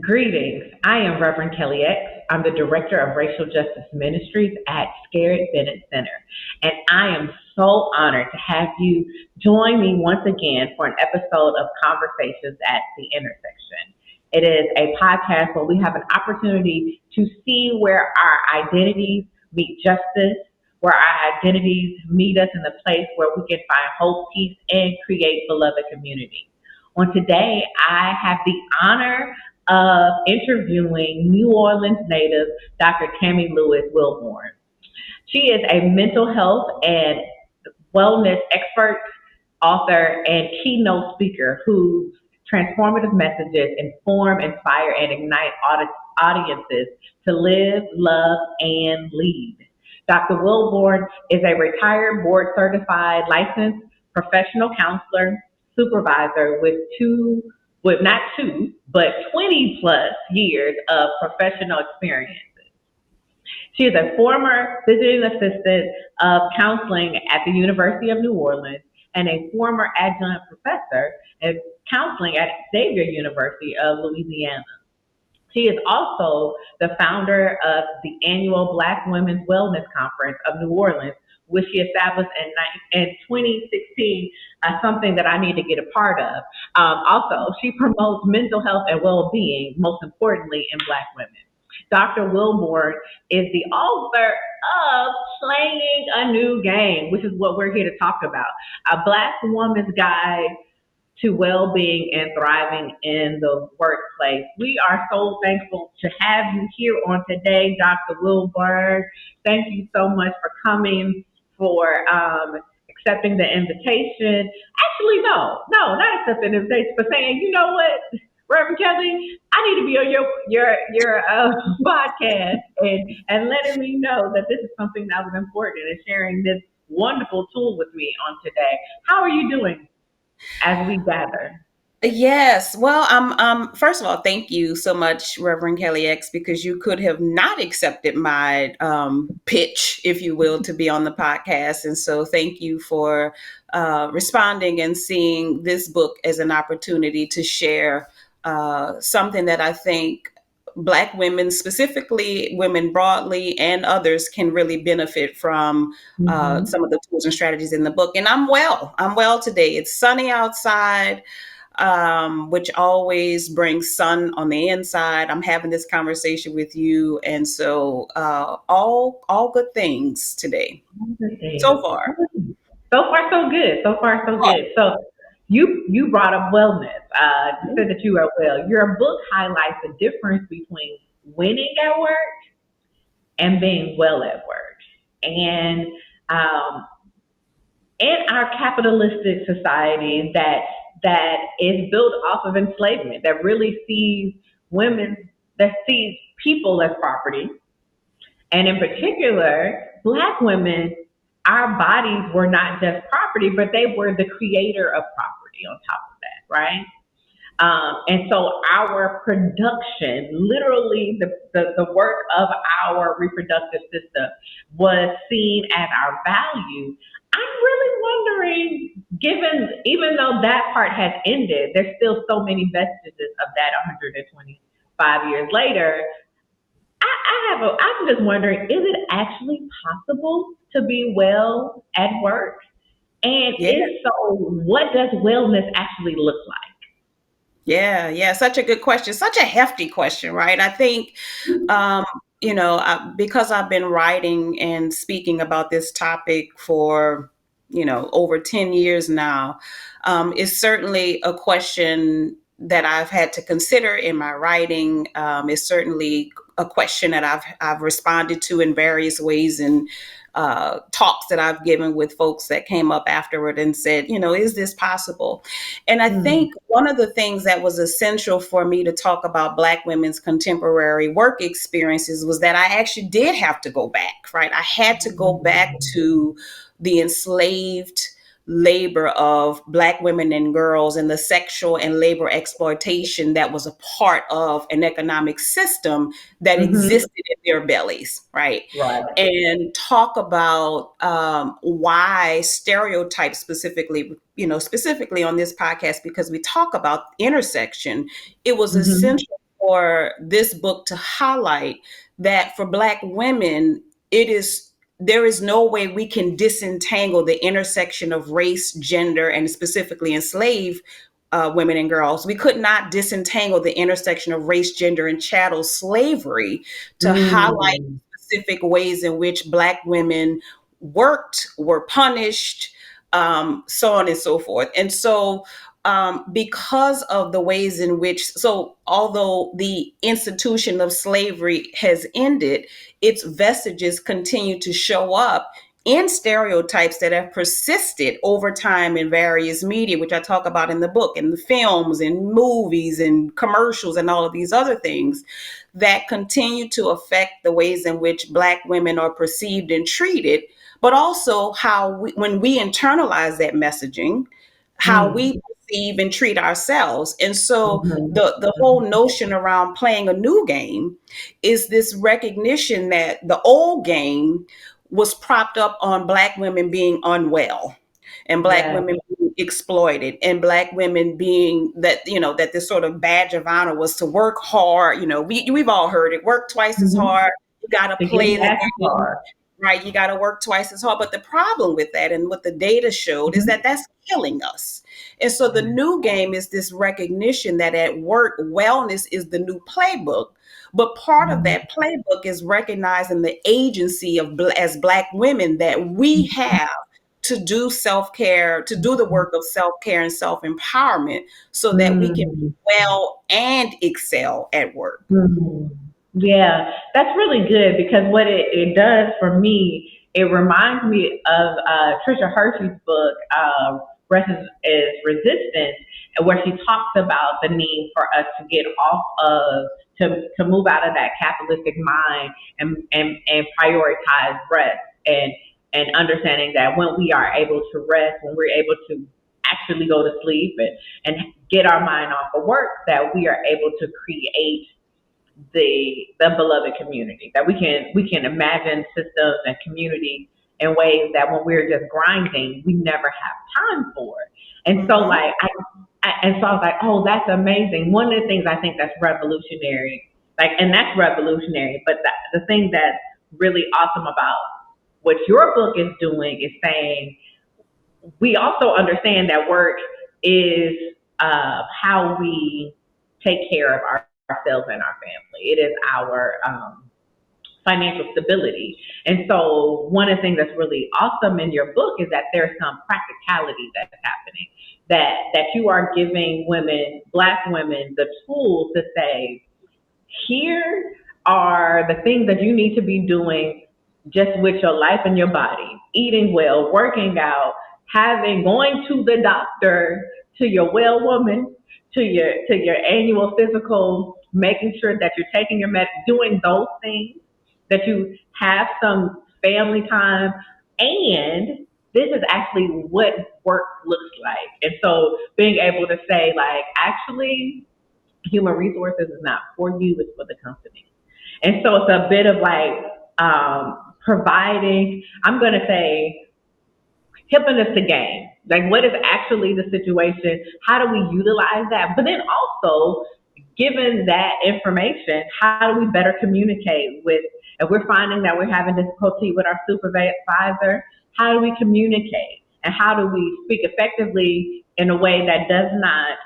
Greetings. I am Reverend Kelli X. I'm the Director of Racial Justice Ministries at Scared Bennett Center. And I am so honored to have you join me once again for an episode of Conversations at the Intersection. It is a podcast where we have an opportunity to see where our identities meet justice, where our identities meet us in the place where we can find hope, peace, and create beloved community. On today, I have the honor of interviewing New Orleans native Dr. Tammy Lewis Wilborn. She is a mental health and wellness expert, author, and keynote speaker whose transformative messages inform, inspire, and ignite audiences to live, love, and lead. Dr. Wilborn is a retired board certified licensed professional counselor supervisor with not two, but 20 plus years of professional experience. She is a former visiting assistant of counseling at the University of New Orleans and a former adjunct professor of counseling at Xavier University of Louisiana. She is also the founder of the annual Black Women's Wellness Conference of New Orleans, which she established in 2016, something that I need to get a part of. Also, she promotes mental health and well-being, most importantly, in Black women. Dr. Wilborn is the author of Playing a New Game, which is what we're here to talk about. A Black woman's guide to well-being and thriving in the workplace. We are so thankful to have you here on today, Dr. Wilborn. Thank you so much for coming, for accepting the invitation. Actually, no, not accepting the invitation, but saying, you know what, Reverend Kelli, I need to be on your podcast and letting me know that this is something that was important and sharing this wonderful tool with me on today. How are you doing as we gather? Yes. Well, first of all, thank you so much, Reverend Kelli X, because you could have not accepted my pitch, if you will, to be on the podcast. And so thank you for responding and seeing this book as an opportunity to share something that I think Black women, specifically women broadly, and others can really benefit from some of the tools and strategies in the book. And I'm well. I'm well today. It's sunny outside, which always brings sun on the inside. I'm having this conversation with you, and so all good things today. So far. So far, so good. So far, so good. So you brought up wellness. You said that you are well. Your book highlights the difference between winning at work and being well at work. And in our capitalistic society that is built off of enslavement, that really sees that sees people as property, and in particular, Black women, our bodies were not just property, but they were the creator of property on top of that, right? And so our production, literally the work of our reproductive system, was seen as our value. I'm really wondering, even though that part has ended, there's still so many vestiges of that 125 years later. I'm just wondering, is it actually possible to be well at work? And if so, what does wellness actually look like? Yeah, such a good question. Such a hefty question, right? I think, because I've been writing and speaking about this topic for, over 10 years now, it's certainly a question that I've had to consider in my writing. It's certainly a question that I've responded to in various ways in talks that I've given with folks that came up afterward and said, is this possible? And I think one of the things that was essential for me to talk about Black women's contemporary work experiences was that I actually did have to go back, right? I had to go back to the enslaved labor of Black women and girls and the sexual and labor exploitation that was a part of an economic system that existed in their bellies, right? And talk about why stereotypes specifically on this podcast, because we talk about intersection, it was essential for this book to highlight that for Black women, there is no way we can disentangle the intersection of race, gender, and specifically enslaved women and girls. We could not disentangle the intersection of race, gender, and chattel slavery to highlight Mm. specific ways in which Black women worked, were punished, so on and so forth. And so, because of the ways in which, so although the institution of slavery has ended, its vestiges continue to show up in stereotypes that have persisted over time in various media, which I talk about in the book, in the films, in movies, and commercials, and all of these other things that continue to affect the ways in which Black women are perceived and treated, but also when we internalize that messaging, how Mm. we perceive and treat ourselves. And so Mhm. the whole notion around playing a new game is this recognition that the old game was propped up on Black women being unwell and Black Yeah. women being exploited and Black women being that, that this sort of badge of honor was to work hard. We've all heard it, work twice as Mhm. hard. You got to To play get the past the game, part. right? You got to work twice as hard. But the problem with that and what the data showed is Mhm. that that's killing us. And so the new game is this recognition that at work, wellness is the new playbook. But part of Mhm. that playbook is recognizing the agency as Black women that we have to do self-care, to do the work of self-care and self-empowerment so that we can be Mm. well and excel at work. Mm. Yeah, that's really good because what it does for me, it reminds me of Trisha Hershey's book, Rest is Resistance, where she talks about the need for us to get off of, to move out of that capitalistic mind and prioritize rest and understanding that when we are able to rest, when we're able to actually go to sleep and get our mind off of work, that we are able to create the beloved community, that we can imagine systems and community in ways that when we're just grinding we never have time for. And so Mm-hmm. I was like, oh, that's amazing. One of the things I think that's revolutionary, like, and that's revolutionary, but the thing that's really awesome about what your book is doing is saying we also understand that work is how we take care of ourselves and our family. It is our financial stability. And so one of the things that's really awesome in your book is that there's some practicality that's happening. That you are giving women, Black women, the tools to say, here are the things that you need to be doing just with your life and your body: eating well, working out, going to the doctor, to your well woman, to your annual physical, making sure that you're taking your doing those things, that you have some family time, and this is actually what work looks like. And so being able to say, like, actually human resources is not for you, it's for the company. And so it's a bit of like providing, I'm going to say, hipping us to game. Like, what is actually the situation? How do we utilize that? But then also, given that information, how do we better communicate with, if we're finding that we're having difficulty with our supervisor, how do we communicate? And how do we speak effectively in a way that does not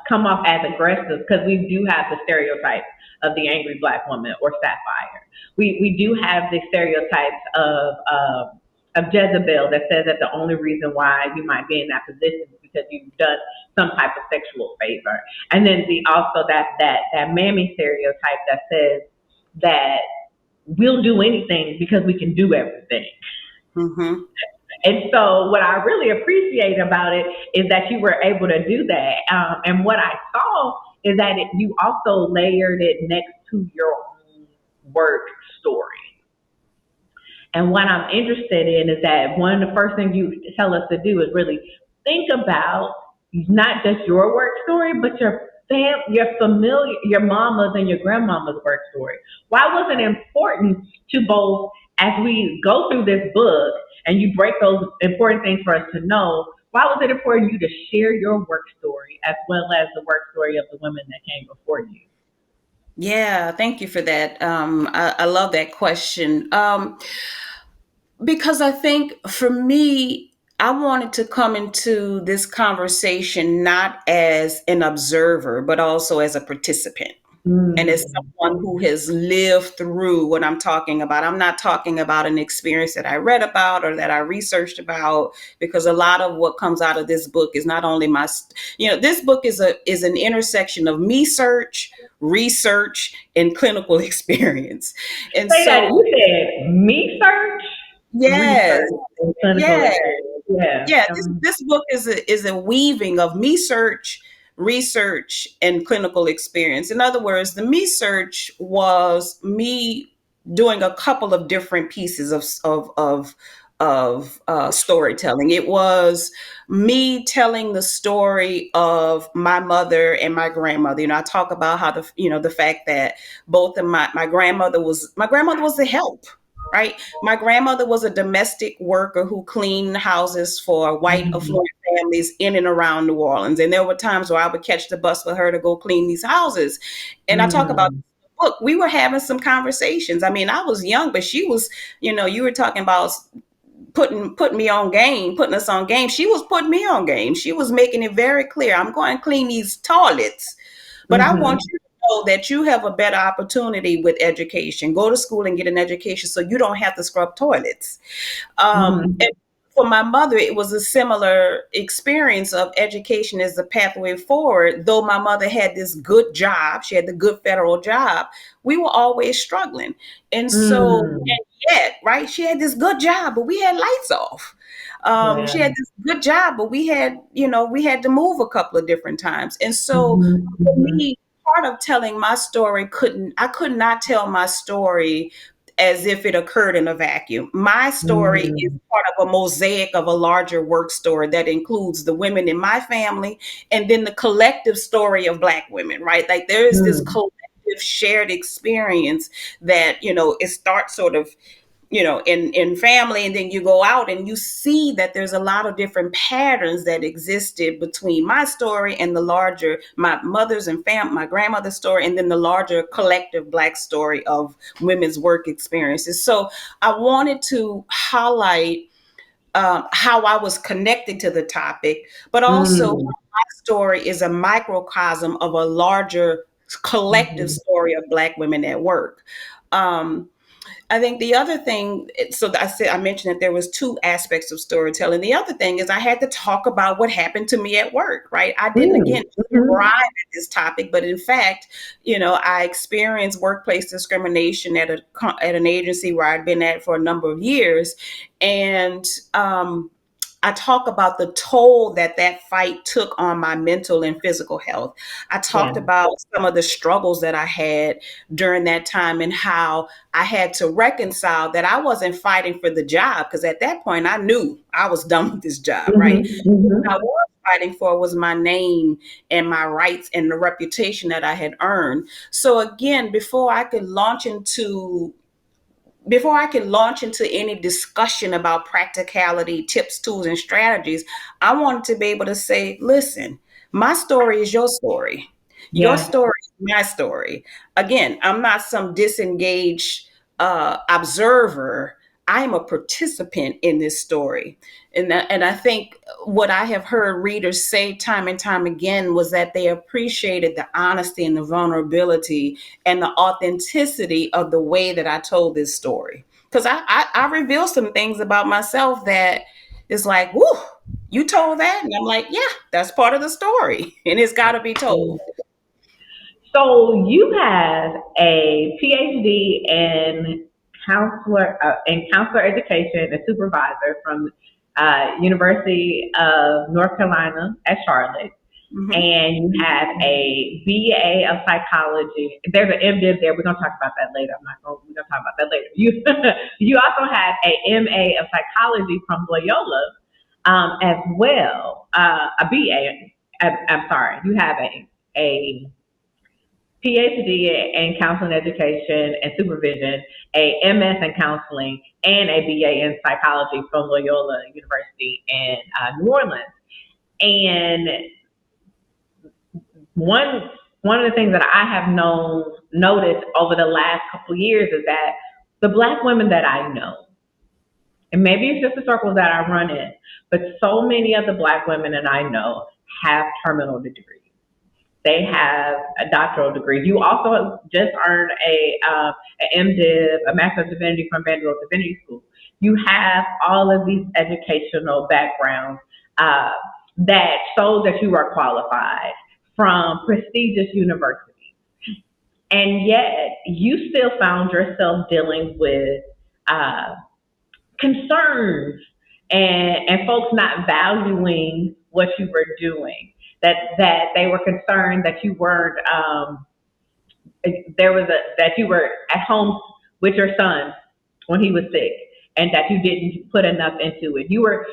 come off as aggressive, because we do have the stereotypes of the angry Black woman or Sapphire. We do have the stereotypes of Jezebel that says that the only reason why you might be in that position is because you've done some type of sexual favor. And then also that mammy stereotype that says that we'll do anything because we can do everything. Mm-hmm. And so, what I really appreciate about it is that you were able to do that. And what I saw is that you also layered it next to your own work story. And what I'm interested in is that one of the first things you tell us to do is really think about not just your work story, but your familiar, your mama's and your grandmama's work story. Why was it important to both, as we go through this book and you break those important things for us to know? why was it important for you to share your work story as well as the work story of the women that came before you? Yeah, thank you for that. I love that question. Because I think for me, I wanted to come into this conversation not as an observer, but also as a participant. And as Mm. someone who has lived through what I'm talking about, I'm not talking about an experience that I read about or that I researched about, because a lot of what comes out of this book is not only this book is an intersection of me search, research, and clinical experience. And Say that so, you said me search, yes, research, and clinical yes. experience. Yeah. Yeah, this book is a weaving of me search, research, and clinical experience. In other words, the me search was me doing a couple of different pieces of storytelling. It was me telling the story of my mother and my grandmother. I talk about how the fact that both of my grandmother was the help. Right. My grandmother was a domestic worker who cleaned houses for white Mhm. affluent families in and around New Orleans. And there were times where I would catch the bus with her to go clean these houses. And I talk about, Mm. look, we were having some conversations. I mean, I was young, but she was, you were talking about putting me on game, putting us on game. She was putting me on game. She was making it very clear. I'm going to clean these toilets, but I want Mhm. you to know that you have a better opportunity with education. Go to school and get an education so you don't have to scrub toilets. Mhm. And for my mother, it was a similar experience of education as the pathway forward. Though my mother had this good job, she had the good federal job, we were always struggling. And so, Mm. and yet, right, she had this good job, but we had lights off. Yeah. She had this good job, but we had to move a couple of different times. And so Mhm. for Mhm. me, part of telling my story I could not tell my story as if it occurred in a vacuum. My story is Mm. part of a mosaic of a larger work story that includes the women in my family and then the collective story of Black women, right? Like there is this Mm. collective shared experience that, it starts sort of in family, and then you go out and you see that there's a lot of different patterns that existed between my story and the larger my mother's and my grandmother's story, and then the larger collective Black story of women's work experiences. So I wanted to highlight how I was connected to the topic, but also Mm. my story is a microcosm of a larger collective Mhm. story of Black women at work. um, I think the other thing, so I mentioned that there was two aspects of storytelling. The other thing is I had to talk about what happened to me at work, right? I didn't Mm. again arrive Mhm. at this topic, but in fact, I experienced workplace discrimination at an agency where I'd been at for a number of years, and I talk about the toll that fight took on my mental and physical health. I Yeah. talked about some of the struggles that I had during that time and how I had to reconcile that I wasn't fighting for the job, because at that point I knew I was done with this job, right? Mhm. What I Mhm. was fighting for was my name and my rights and the reputation that I had earned. So again, before I can launch into any discussion about practicality, tips, tools, and strategies, I wanted to be able to say, listen, my story is your story. Your Yeah. story is my story. Again, I'm not some disengaged observer. I am a participant in this story. And I think what I have heard readers say time and time again was that they appreciated the honesty and the vulnerability and the authenticity of the way that I told this story. Because I revealed some things about myself that is like, whoo, you told that? And I'm like, yeah, that's part of the story. And it's got to be told. So you have a PhD in counselor education and supervisor from University of North Carolina at Charlotte, Hmm. and you have a BA of psychology. There's an M.Div there. We're gonna talk about that later. We're gonna talk about that later. You you also have a MA of psychology from Loyola as well. A BA. I'm sorry. You have a PhD in counseling education and supervision, a MS in counseling, and a BA in psychology from Loyola University in New Orleans. And one one of the things that I have noticed over the last couple of years is that the Black women that I know, and maybe it's just the circles that I run in, but so many of the Black women that I know have terminal degrees. They have a doctoral degree. You also just earned a M.Div, a Master of Divinity from Vanderbilt Divinity School. You have all of these educational backgrounds uh, that show that you are qualified from prestigious universities. And yet, you still found yourself dealing with uh, concerns and folks not valuing what you were doing. That they were concerned that you weren't that you were at home with your son when he was sick and that you didn't put enough into it. You were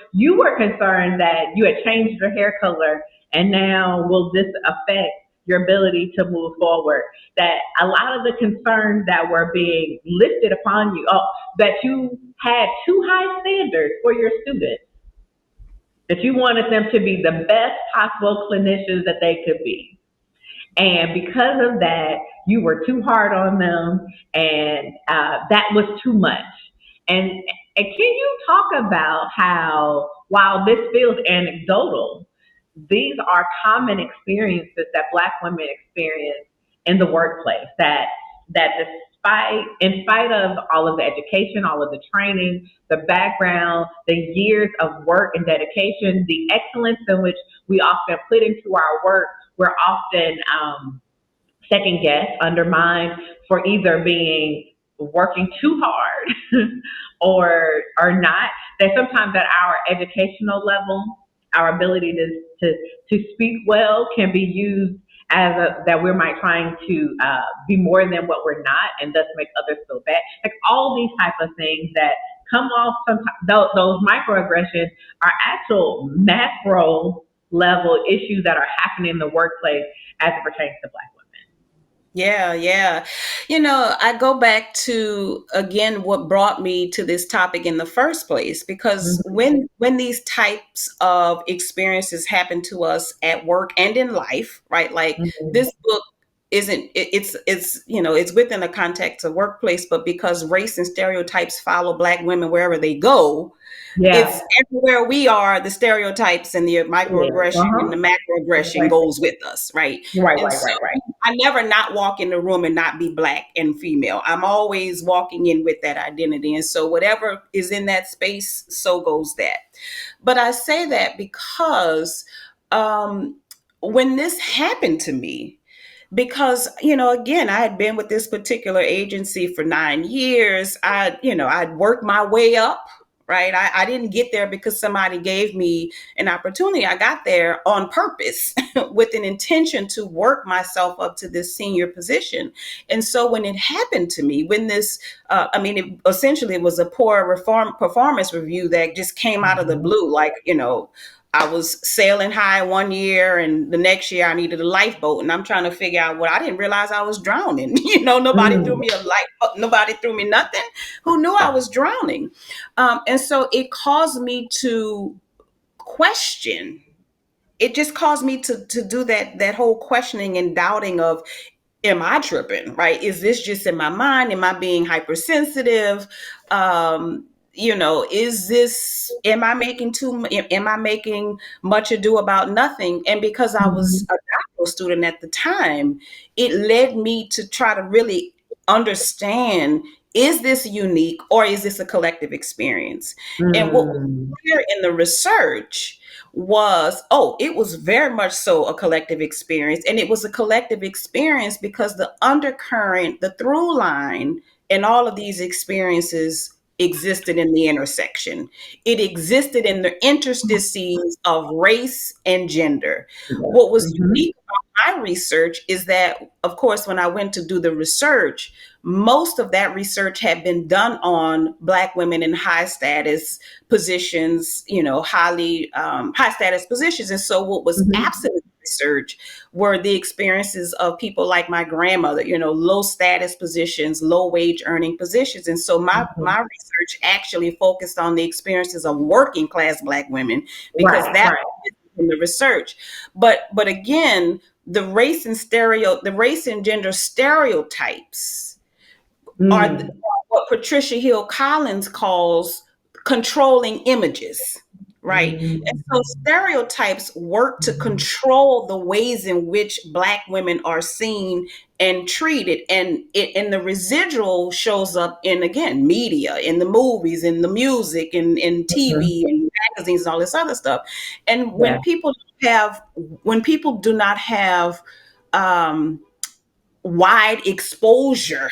concerned that you had changed your hair color and now will this affect your ability to move forward. That a lot of the concerns that were being lifted upon you, that you had too high standards for your students, that you wanted them to be the best possible clinicians that they could be. And because of that, you were too hard on them, and that was too much. And can you talk about how, while this feels anecdotal, these are common experiences that Black women experience in the workplace? That in spite of all of the education, all of the training, the background, the years of work and dedication, the excellence in which we often put into our work, we're often second guessed, undermined for either being working too hard or not. That sometimes at our educational level, our ability to speak well can be used as that we're might trying to be more than what we're not, and thus make others feel bad. Like all these type of things that come off sometimes. Those microaggressions are actual macro level issues that are happening in the workplace as it pertains to Black women. Yeah, yeah. I go back to again what brought me to this topic in the first place, because Mm-hmm. when these types of experiences happen to us at work and in life, right? Like Mm-hmm. this book it's within the context of workplace, but because race and stereotypes follow Black women wherever they go, Yeah. it's everywhere we are, the stereotypes and the Yeah. microaggression and the Uh-huh. macroaggression Right. goes with us, right? Right. And Right. so Right. Right. I never not walk in the room and not be Black and female. I'm always walking in with that identity. And so whatever is in that space, so goes that. But I say that because when this happened to me, because again, I had been with this particular agency for 9 years. I'd worked my way up, right? I didn't get there because somebody gave me an opportunity. I got there on purpose with an intention to work myself up to this senior position. And so when it happened to me, when this essentially it was a poor performance review that just came out of the Mm-hmm. blue. Like, I was sailing high one year, and the next year I needed a lifeboat, and I'm trying to figure out what I didn't realize I was drowning. Nobody threw Mm. me a lifeboat, nobody threw me nothing. Who knew I was drowning? And so it caused me to question. It just caused me to do that whole questioning and doubting of, am I tripping? Right? Is this just in my mind? Am I being hypersensitive? Am I making much ado about nothing? And because I was Mhm. a doctoral student at the time, it led me to try to really understand, is this unique or is this a collective experience? And what was Mm. clear in the research was, it was very much so a collective experience. And it was a collective experience because the undercurrent, the through line in all of these experiences existed in the intersection. It existed in the interstices of race and gender. Yeah. What was Mhm. unique about my research is that, of course, when I went to do the research, most of that research had been done on Black women in high status positions, highly high status positions. And so what was Mhm. absent in the research were the experiences of people like my grandmother, low status positions, low wage earning positions. And so my Mhm. research actually focused on the experiences of working class Black women, because Right. that Right. in the research. But again, the race and gender stereotypes are Mm. what Patricia Hill Collins calls controlling images, right? And so Mm. stereotypes work to control the ways in which Black women are seen and treated, and the residual shows up in, again, media, in the movies, in the music, in Mhm. TV and magazines and all this other stuff. And Yeah. when people do not have um, wide exposure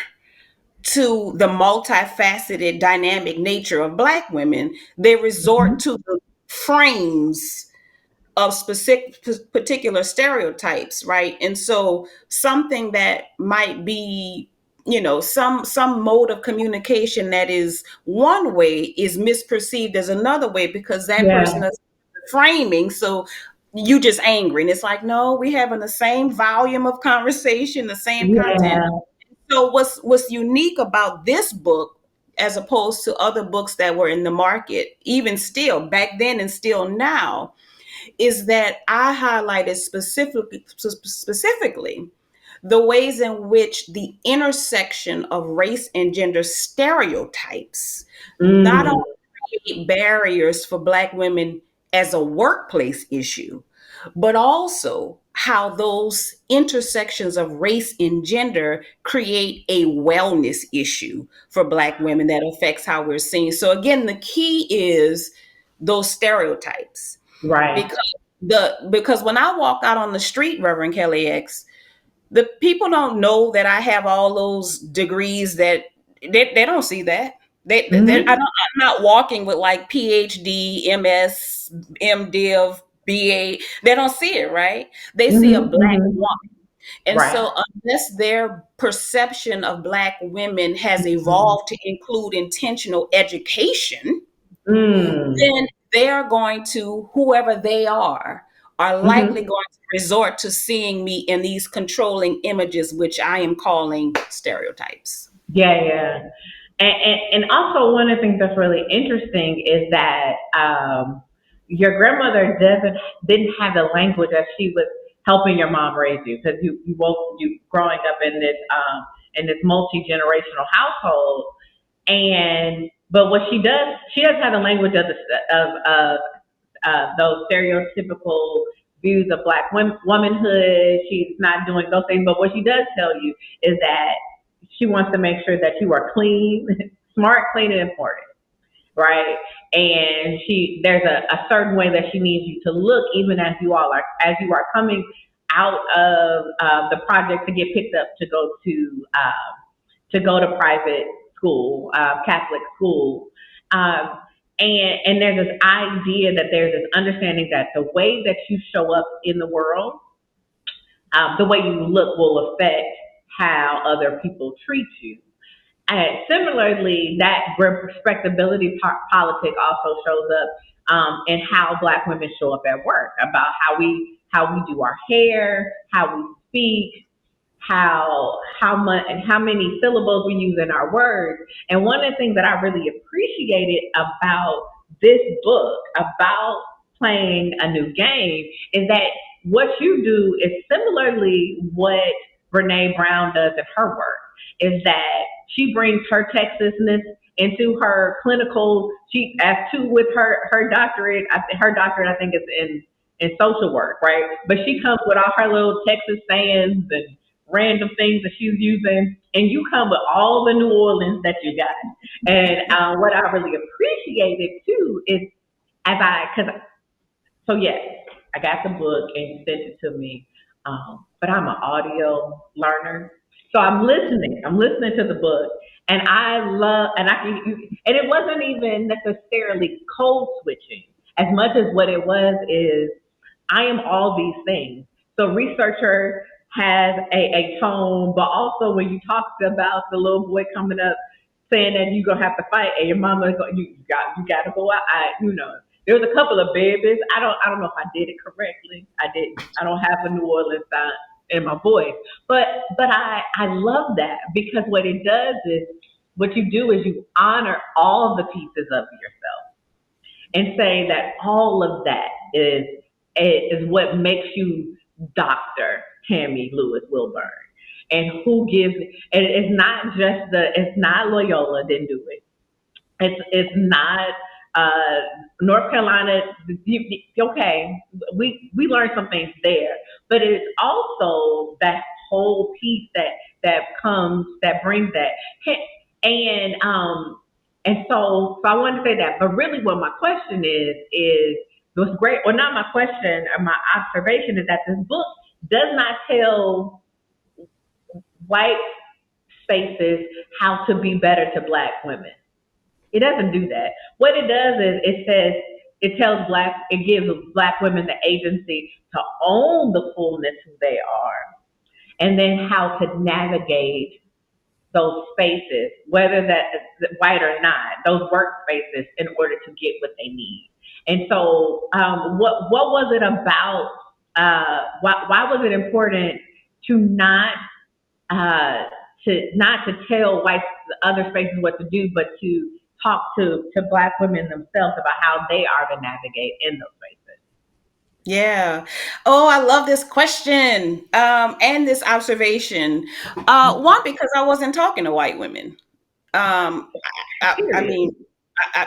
to the multifaceted dynamic nature of Black women, they resort Mhm. to the frames of specific particular stereotypes, right? And so something that might be, some mode of communication that is one way is misperceived as another way because that Yeah. person is framing. So you just angry, and it's like, no, we having the same volume of conversation, the same content. Yeah. So what's unique about this book, as opposed to other books that were in the market, even still back then and still now, is that I highlighted specifically the ways in which the intersection of race and gender stereotypes not Mm. only create barriers for Black women as a workplace issue, but also how those intersections of race and gender create a wellness issue for Black women that affects how we're seen. So again, the key is those stereotypes, Right. because when I walk out on the street, Reverend Kelli X, the people don't know that I have all those degrees. That they don't see that. Mhm. I'm not walking with like Ph.D, MS, M.Div, BA. They don't see it, right? They see a Mhm. Black Mhm. woman. And Right. so unless their perception of Black women has Mhm. evolved to include intentional education, Mm. then they are going to, whoever they are likely Mhm. going to resort to seeing me in these controlling images, which I am calling stereotypes. Yeah, yeah. And also one of the things that's really interesting is that your grandmother didn't have the language as she was helping your mom raise you because you growing up in this multi generational household. And but what she does have the language of those stereotypical views of Black womanhood. She's not doing those things, but what she does tell you is that she wants to make sure that you are clean, smart, clean, and important, right? And there's a certain way that she needs you to look, even as you are coming out of the project to get picked up to go to private school, Catholic school. Um, and there's this idea that there's this understanding that the way that you show up in the world, the way you look will affect how other people treat you. And similarly, that respectability politic also shows up in how Black women show up at work, about how we do our hair, how we speak, how much and how many syllables we use in our words. And one of the things that I really appreciated about this book, about playing a new game, is that what you do is similarly what Brene Brown does in her work. Is that she brings her Texasness into her clinical. She as to with her doctorate. Her doctorate I think is in social work, right? But she comes with all her little Texas sayings and random things that she's using, and you come with all the New Orleans that you got. And what I really appreciated too is because so yes, I got the book and you sent it to me, but I'm an audio learner, so I'm listening. I'm listening to the book, and I love, and and it wasn't even necessarily code switching as much as what it was is I am all these things. So researcher has a tone, but also when you talked about the little boy coming up saying that you're gonna have to fight and your mama you got to go out. There was a couple of babies. I don't know if I did it correctly. I didn't. I don't have a New Orleans sound in my voice, but I love that because what it does is what you do is you honor all the pieces of yourself and say that all of that is is what makes you Dr. Tammy Lewis Wilborn. And who gives it? It's not just it's not Loyola didn't do it. It's not uh, North Carolina. Okay, we learned some things there, but it's also that whole piece that brings that. And so I wanted to say that. But really, what my question is what's great. Well, not my question. Or my observation is that this book does not tell white spaces how to be better to black women. It doesn't do that. What it does is it gives black women the agency to own the fullness who they are, and then how to navigate those spaces, whether that's white or not, those workspaces in order to get what they need. And so, what was it about? Why was it important to uh, not to tell white other spaces what to do, but to talk to black women themselves about how they are to navigate in those spaces? Yeah. Oh, I love this question and this observation. One, because I wasn't talking to white women. Um, I Period. mean,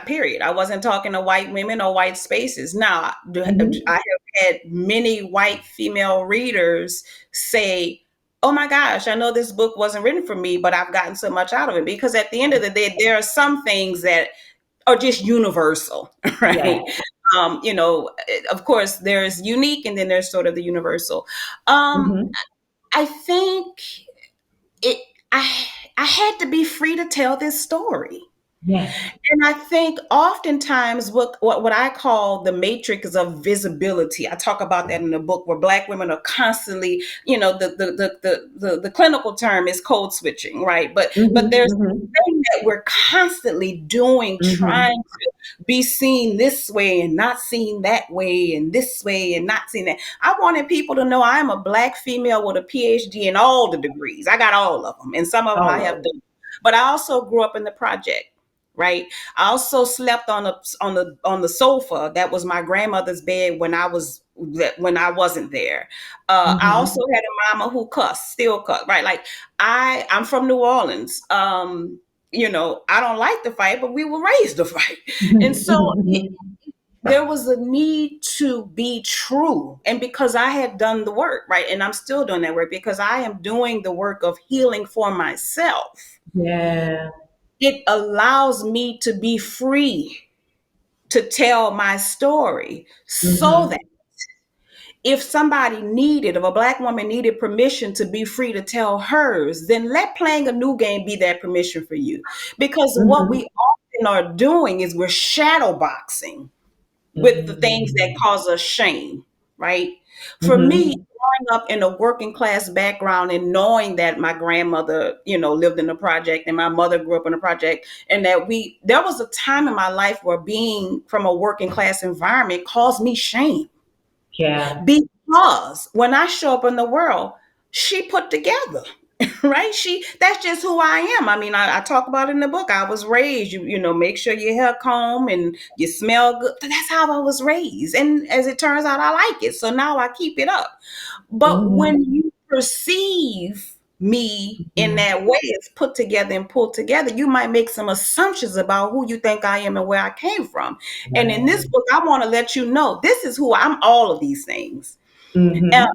period. I wasn't talking to white women or white spaces. Now, Mm-hmm. I have had many white female readers say, "Oh my gosh, I know this book wasn't written for me, but I've gotten so much out of it." Because at the end of the day, there are some things that are just universal, right? Yes. Of course, there's unique, and then there's sort of the universal. Um, Mm-hmm. I think it. I I had to be free to tell this story. Yes. And I think oftentimes what I call the matrix of visibility, I talk about that in the book, where black women are constantly, the clinical term is code switching, right? But Mm-hmm. there's Mm-hmm. a thing that we're constantly doing, Mm-hmm. trying to be seen this way and not seen that way, and this way and not seen that. I wanted people to know I'm a black female with a PhD in all the degrees. I got all of them, and some of them I All have of it. done. But I also grew up in the project, right? I also slept on the sofa that was my grandmother's bed when I wasn't there. I Mm-hmm. also had a mama who cussed, still cuss, right? Like I'm from New Orleans. I don't like to fight, but we were raised to fight, and so there was a need to be true, and because I had done the work, right, and I'm still doing that work because I am doing the work of healing for myself. Yeah. It allows me to be free to tell my story so Mm-hmm. that if somebody needed, if a black woman needed permission to be free to tell hers, then let playing a new game be that permission for you. Because what Mm-hmm. we often are doing is we're shadow boxing with the things that Mm-hmm. cause us shame, right? For me, Mm-hmm. growing up in a working class background and knowing that my grandmother, lived in a project and my mother grew up in a project, and that there was a time in my life where being from a working class environment caused me shame. Yeah. Because when I show up in the world, she put together, right? That's just who I am. I mean, I talk about it in the book. I was raised, make sure your hair comb and you smell good. That's how I was raised. And as it turns out, I like it. So now I keep it up. But when Mm-hmm. you perceive me in Mm-hmm. that way, it's put together and pulled together, you might make some assumptions about who you think I am and where I came from. And in this Right. book, I want to let you know this is who I'm, all of these things. And Mm-hmm.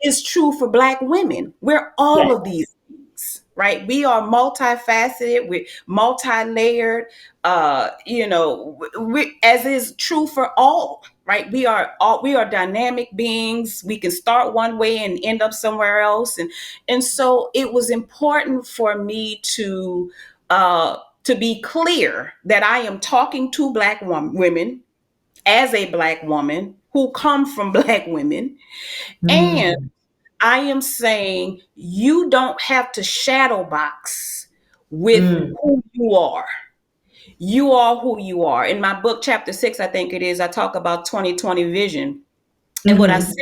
it's true for Black women. We're all Yes. of these things, right? We are multifaceted, we're multi-layered, as is true for all, right? We are dynamic beings. We can start one way and end up somewhere else. And so it was important for me to be clear that I am talking to women as a Black woman who come from Black women, and Mm. I am saying you don't have to shadow box with Mm. who you are. You are who you are. In my book, chapter 6, I think it is, I talk about 2020 vision. And what I say Mm-hmm.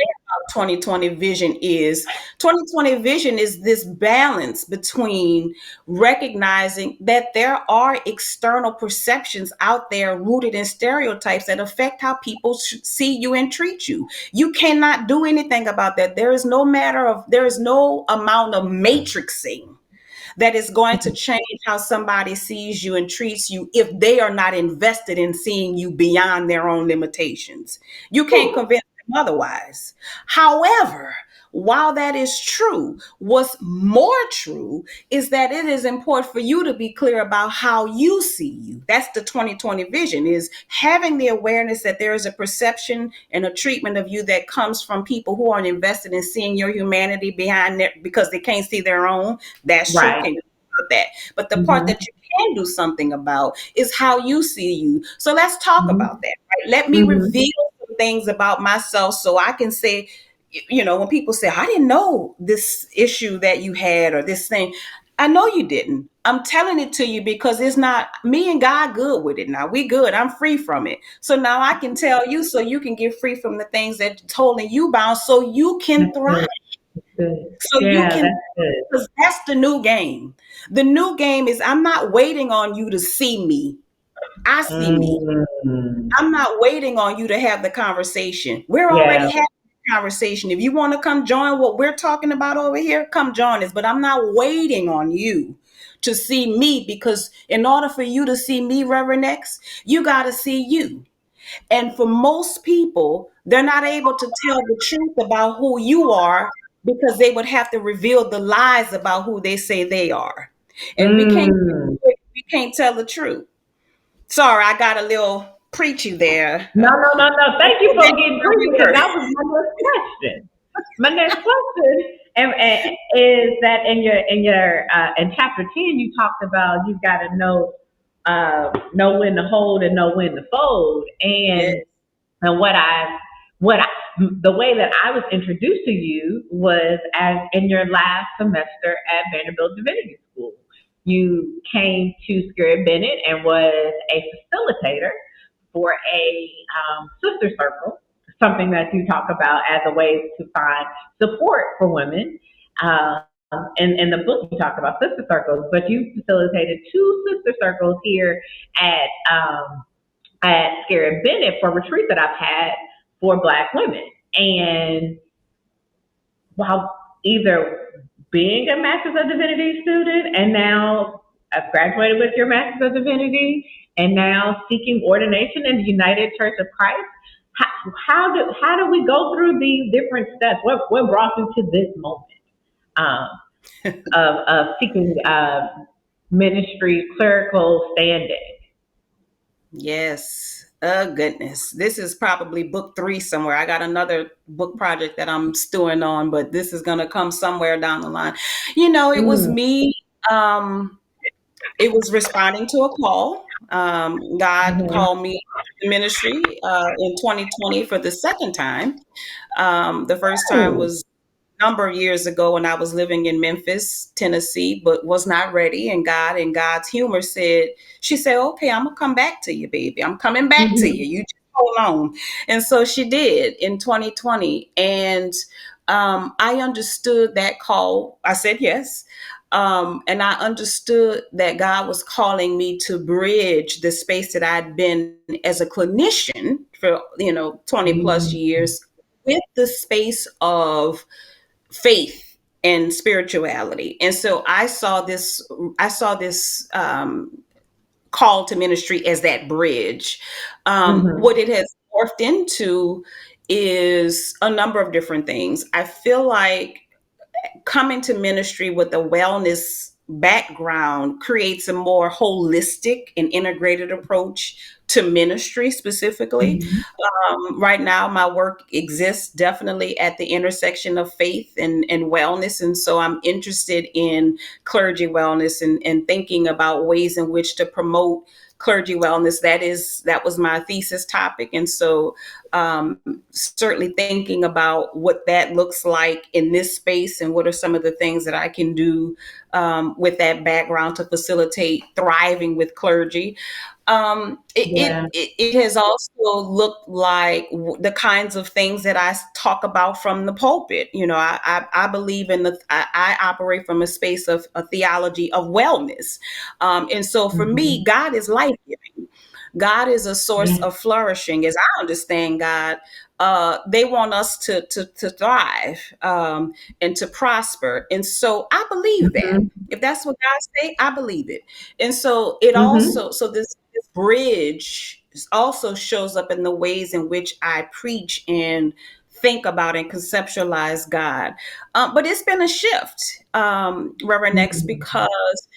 what 2020 vision is. 2020 vision is this balance between recognizing that there are external perceptions out there rooted in stereotypes that affect how people see you and treat you. You cannot do anything about that. There is no amount of matrixing that is going to change how somebody sees you and treats you if they are not invested in seeing you beyond their own limitations. You can't convince them otherwise. However, while that is true, what's more true is that it is important for you to be clear about how you see you. That's the 2020 vision, is having the awareness that there is a perception and a treatment of you that comes from people who aren't invested in seeing your humanity behind there because they can't see their own. That's true. Right. Can you do that? But the part that you can do something about is how you see you. So let's talk about that. Right? Let me reveal some things about myself so I can say, when people say, I didn't know this issue that you had or this thing, I know you didn't. I'm telling it to you because it's not me and God good with it now. We good. I'm free from it. So now I can tell you so you can get free from the things that's holding you bound so you can thrive. So you can, because that's the new game. The new game is I'm not waiting on you to see me. I see me. I'm not waiting on you to have the conversation. We're already having conversation. If you want to come join what we're talking about over here, come join us. But I'm not waiting on you to see me, because in order for you to see me, Reverend X, you got to see you. And for most people, they're not able to tell the truth about who you are because they would have to reveal the lies about who they say they are. And we can't tell the truth. Sorry, I got a little preachy there. No. Thank you for getting preachy, because that was my next question. My next question is that in chapter 10, you talked about you've got to know when to hold and know when to fold. And the way that I was introduced to you was as in your last semester at Vanderbilt Divinity School. You came to Scarrett Bennett and was a facilitator for a sister circle, something that you talk about as a way to find support for women. In the book, you talk about sister circles, but you facilitated 2 sister circles here at Scarrett Bennett for retreats that I've had for Black women. And while either being a Master's of Divinity student and now I've graduated with your Master's of Divinity and now seeking ordination in the United Church of Christ, how do we go through these different steps? What brought you to this moment of seeking ministry clerical standing? Yes. Oh, goodness. This is probably book 3 somewhere. I got another book project that I'm stewing on, but this is going to come somewhere down the line. It was me. It was responding to a call. God called me to ministry in 2020 for the second time. The first time was number of years ago when I was living in Memphis, Tennessee, but was not ready. And God, in God's humor, she said, okay, I'm going to come back to you, baby. I'm coming back to you. You just hold on. And so she did in 2020. And I understood that call. I said yes. And I understood that God was calling me to bridge the space that I'd been as a clinician for, 20 plus years with the space of faith and spirituality. And so I saw this call to ministry as that bridge. What it has morphed into is a number of different things. I feel like coming to ministry with a wellness background creates a more holistic and integrated approach to ministry specifically. Right now, my work exists definitely at the intersection of faith and wellness. And so I'm interested in clergy wellness and thinking about ways in which to promote clergy wellness. That was my thesis topic. And so certainly thinking about what that looks like in this space and what are some of the things that I can do with that background to facilitate thriving with clergy. Yeah. It has also looked like the kinds of things that I talk about from the pulpit. I believe in I operate from a space of a theology of wellness. And so for me, Mhm. God is life giving. God is a source Yeah. of flourishing, as I understand God. They want us to thrive, and to prosper. And so I believe that. Mhm. If that's what God say, I believe it. And so it Mhm. also, so this bridge also shows up in the ways in which I preach and think about and conceptualize God. But it's been a shift, Reverend X, Mhm. because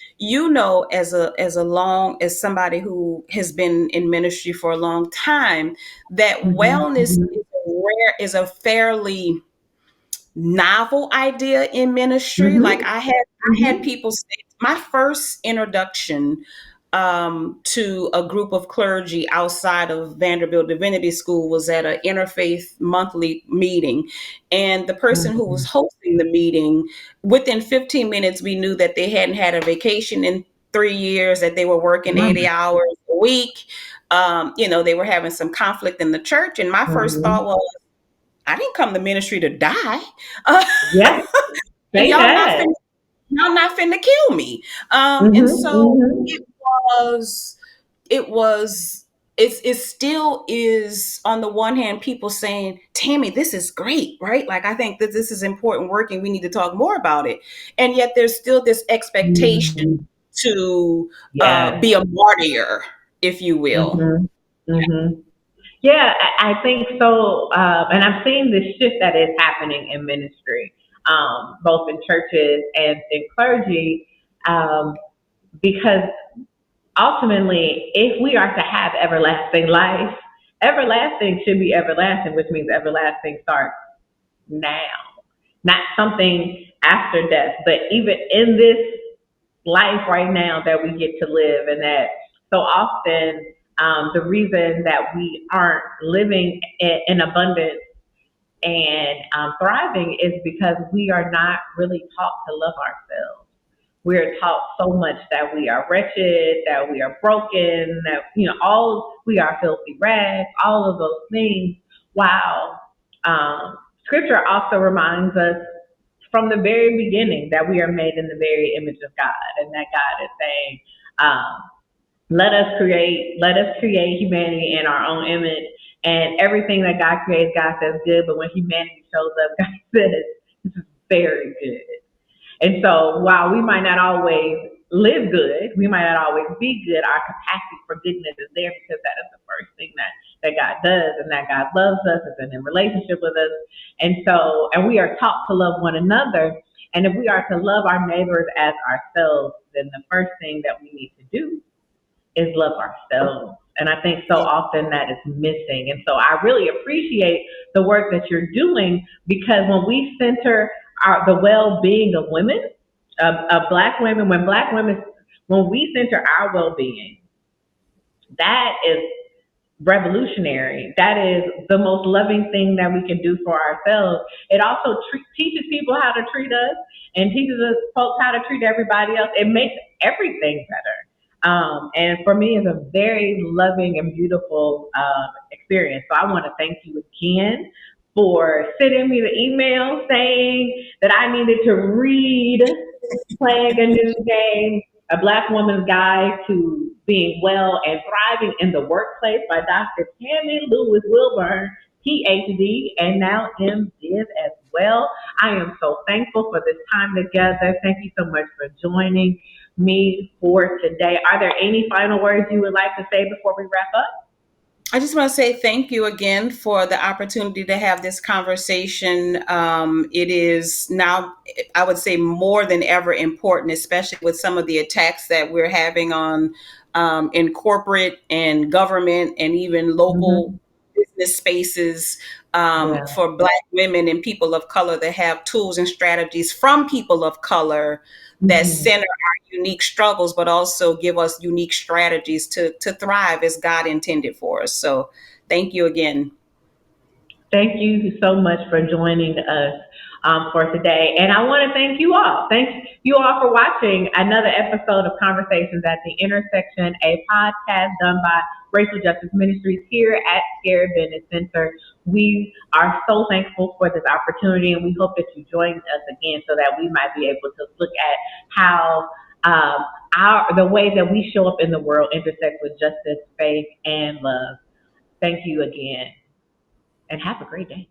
as somebody who has been in ministry for a long time, that Mhm. wellness Mhm. is a fairly novel idea in ministry. Like Mhm. I had Mhm. people say my first introduction to a group of clergy outside of Vanderbilt Divinity School was at an interfaith monthly meeting. And the person who was Mhm. hosting the meeting, within 15 minutes, we knew that they hadn't had a vacation in 3 years, that they were working 80 Mhm. hours a week. They were having some conflict in the church. And my first thought Mhm. was, I didn't come to ministry to die. Uh, Yeah. and Say that. y'all not finna kill me. And Mhm. so Mhm. was it was it still is, on the one hand, people saying, Tammy, this is great, right? Like, I think that this is important work and we need to talk more about it. And yet there's still this expectation Mhm. to Yes. be a martyr, if you will. Mhm. Mhm. Yeah, I think so. And I'm seeing this shift that is happening in ministry, both in churches and in clergy, um, because ultimately, if we are to have everlasting life, everlasting should be everlasting, which means everlasting starts now, not something after death, but even in this life right now that we get to live, and that so often the reason that we aren't living in abundance and thriving is because we are not really taught to love ourselves. We are taught so much that we are wretched, that we are broken, that all we are filthy rags, all of those things. While Scripture also reminds us from the very beginning that we are made in the very image of God, and that God is saying, um, let us create humanity in our own image, and everything that God creates, God says good. But when humanity shows up, God says this is very good. And so while we might not always live good, we might not always be good, our capacity for goodness is there because that is the first thing that God does, and that God loves us, is in relationship with us. And we are taught to love one another. And if we are to love our neighbors as ourselves, then the first thing that we need to do is love ourselves. And I think so Yeah. often that is missing. And so I really appreciate the work that you're doing, because when we center the well-being of women, of Black women, when we center our well-being, that is revolutionary. That is the most loving thing that we can do for ourselves. It also teaches people how to treat us, and teaches us folks how to treat everybody else. It makes everything better. And for me, it's a very loving and beautiful experience. So I want to thank you again for sending me the email saying that I needed to read Playing a New Game, A Black Woman's Guide to Being Well and Thriving in the Workplace by Dr. Tammy Lewis Wilborn, Ph.D., and now M.Div as well. I am so thankful for this time together. Thank you so much for joining me for today. Are there any final words you would like to say before we wrap up? I just want to say thank you again for the opportunity to have this conversation. It is now, I would say, more than ever important, especially with some of the attacks that we're having on in corporate and government and even local Mm-hmm. business spaces, Yeah. for Black women and people of color that have tools and strategies from people of color that Mm-hmm. center our unique struggles, but also give us unique strategies to thrive as God intended for us. So thank you again. Thank you so much for joining us for today. And I want to thank you all. Thank you all for watching another episode of Conversations at the Intersection, a podcast done by Racial Justice Ministries here at Scared Bennett Center. We are so thankful for this opportunity, and we hope that you join us again so that we might be able to look at how the way that we show up in the world intersects with justice, faith, and love. Thank you again, and have a great day.